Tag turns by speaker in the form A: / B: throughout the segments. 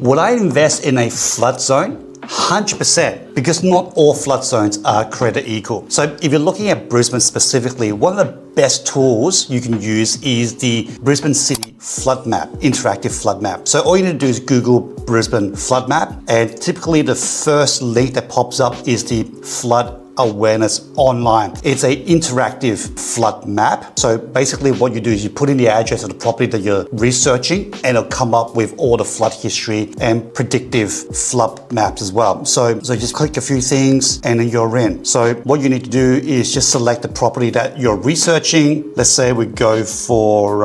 A: Would I invest in a flood zone? 100%, because not all flood zones are created equal. So if you're looking at Brisbane specifically, one of the best tools you can use is the Brisbane City Flood Map, interactive flood map. So all you need to do is Google Brisbane flood map, and typically the first link that pops up is the flood awareness online. It's an interactive flood map. So basically what you do is you put in the address of the property that you're researching, and it'll come up with all the flood history and predictive flood maps as well. So just click a few things and then you're in. So what you need to do is just select the property that you're researching. Let's say we go for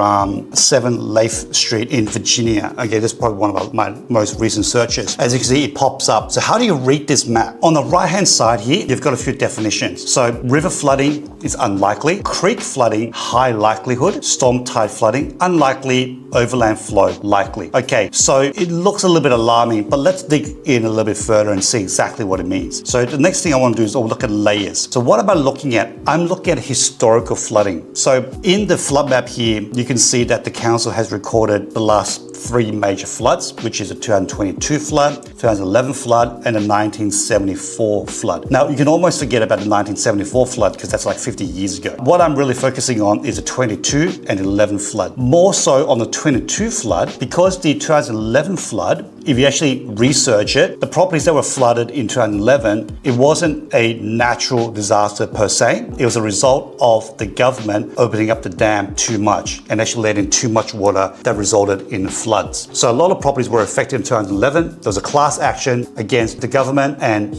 A: 7 Leith Street in Virginia. Okay, that's probably one of my most recent searches. As you can see, it pops up. So how do you read this map? On the right-hand side here, you've got a few definitions. So river flooding is unlikely, creek flooding, high likelihood, storm tide flooding, unlikely, overland flow, likely. Okay, so it looks a little bit alarming, but let's dig in a little bit further and see exactly what it means. So the next thing I want to do is look at layers. So what am I looking at? I'm looking at historical flooding. So in the flood map here, you can see that the council has recorded the last 3 major floods, which is the 2022 flood, 2011 flood, and the 1974 flood. Now, you can almost forget about the 1974 flood because that's like 50 years ago. What I'm really focusing on is the 22 and 11 flood. More so on the 22 flood, because the 2011 flood, if you actually research it, the properties that were flooded in 2011, it wasn't a natural disaster per se. It was a result of the government opening up the dam too much and actually letting too much water that resulted in floods. So a lot of properties were affected in 2011. There was a class action against the government and,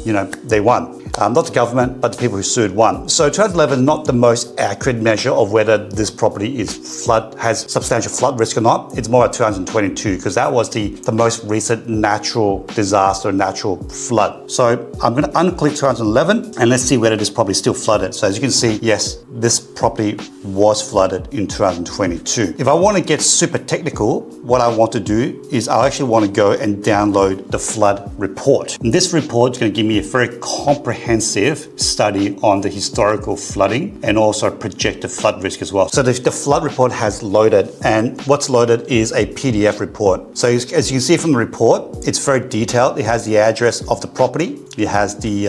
A: they won. Not the government, but the people who sued won. So 2011 is not the most accurate measure of whether this property has substantial flood risk or not. It's more at 2022 because that was the most recent natural disaster, natural flood. So I'm going to unclick 2011 and let's see whether this property is still flooded. So as you can see, yes, this property was flooded in 2022. If I want to get super technical, what I want to do is I actually want to go and download the flood report. And this report is going to give me a very comprehensive study on the historical flooding and also projected flood risk as well. So the flood report has loaded, and what's loaded is a PDF report. So as you can see from the report, it's very detailed. It has the address of the property. It has the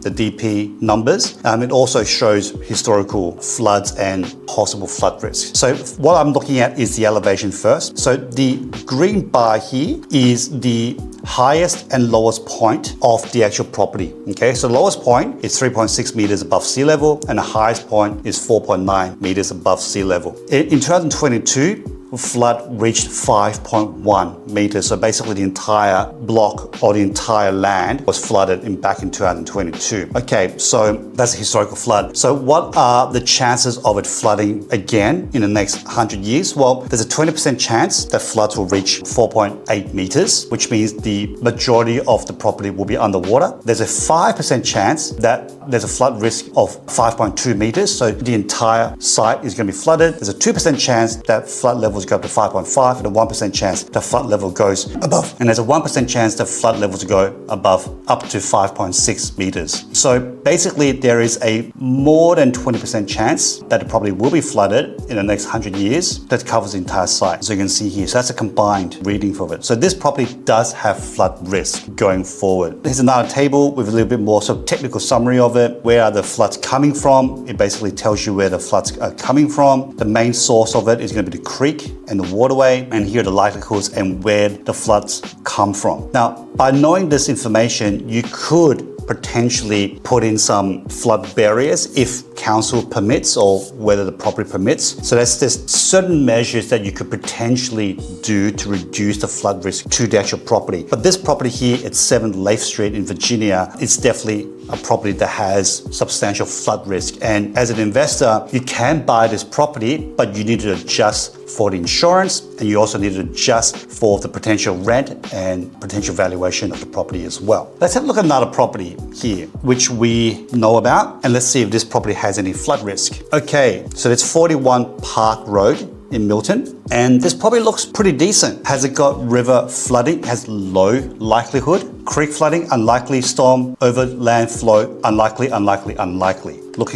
A: DP numbers. It also shows historical floods and possible flood risk. So what I'm looking at is the elevation first. So the green bar here is the highest and lowest point of the actual property. Okay, so the lowest point is 3.6 meters above sea level and the highest point is 4.9 meters above sea level. In 2022, flood reached 5.1 meters. So basically the entire block or the entire land was flooded back in 2022. Okay, so that's a historical flood. So what are the chances of it flooding again in the next 100 years? Well, there's a 20% chance that floods will reach 4.8 meters, which means the majority of the property will be underwater. There's a 5% chance that there's a flood risk of 5.2 meters. So the entire site is going to be flooded. There's a 2% chance that flood levels go up to 5.5 and a 1% chance that flood level goes above. And there's a 1% chance that flood levels go above up to 5.6 meters. So basically there is a more than 20% chance that the property will be flooded in the next 100 years that covers the entire site. So you can see here, so that's a combined reading for it. So this property does have flood risk going forward. Here's another table with a little bit more sort of technical summary of it. Where are the floods coming from? It basically tells you where the floods are coming from. The main source of it is going to be the creek and the waterway, and here are the likelihoods and where the floods come from. Now, by knowing this information, you could potentially put in some flood barriers if council permits or whether the property permits. So there's certain measures that you could potentially do to reduce the flood risk to the actual property. But this property here at 7 Leith Street in Virginia, it's definitely a property that has substantial flood risk. And as an investor, you can buy this property, but you need to adjust for the insurance, and you also need to adjust for the potential rent and potential valuation of the property as well. Let's have a look at another property here, which we know about, and let's see if this property has any flood risk. Okay, so it's 41 Park Road in Milton, and this probably looks pretty decent. Has it got river flooding? Has low likelihood. Creek flooding, unlikely. Storm overland flow, unlikely, unlikely, unlikely. Looks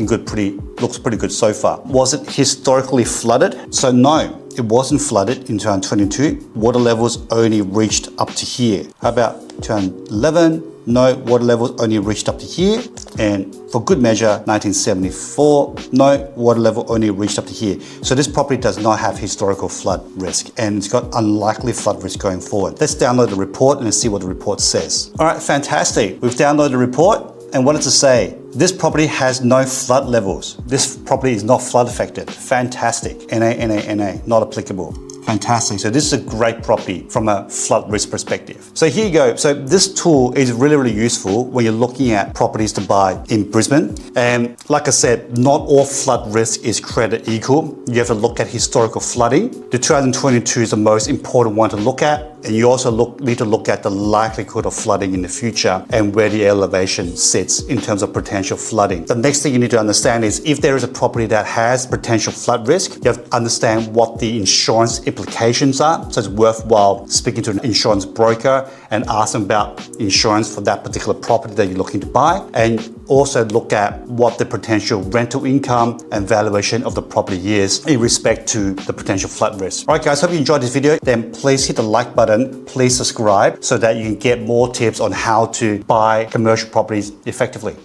A: pretty good so far. Was it historically flooded? So no. it wasn't flooded in 2022. Water levels only reached up to here. How about 2011? No, water levels only reached up to here. And for good measure, 1974, no, water level only reached up to here. So this property does not have historical flood risk, and it's got unlikely flood risk going forward. Let's download the report and see what the report says. All right, fantastic. We've downloaded the report, and what does it say? This property has no flood levels. This property is not flood affected. Fantastic. NA, not applicable. Fantastic. So this is a great property from a flood risk perspective. So here you go. So this tool is really, really useful when you're looking at properties to buy in Brisbane. And like I said, not all flood risk is created equal. You have to look at historical flooding. The 2022 is the most important one to look at. And you also need to look at the likelihood of flooding in the future and where the elevation sits in terms of potential flooding. The next thing you need to understand is if there is a property that has potential flood risk, you have to understand what the insurance implications are. So it's worthwhile speaking to an insurance broker and ask them about insurance for that particular property that you're looking to buy. And also look at what the potential rental income and valuation of the property is in respect to the potential flood risk. All right, guys, hope you enjoyed this video. Then please hit the like button, please subscribe so that you can get more tips on how to buy commercial properties effectively.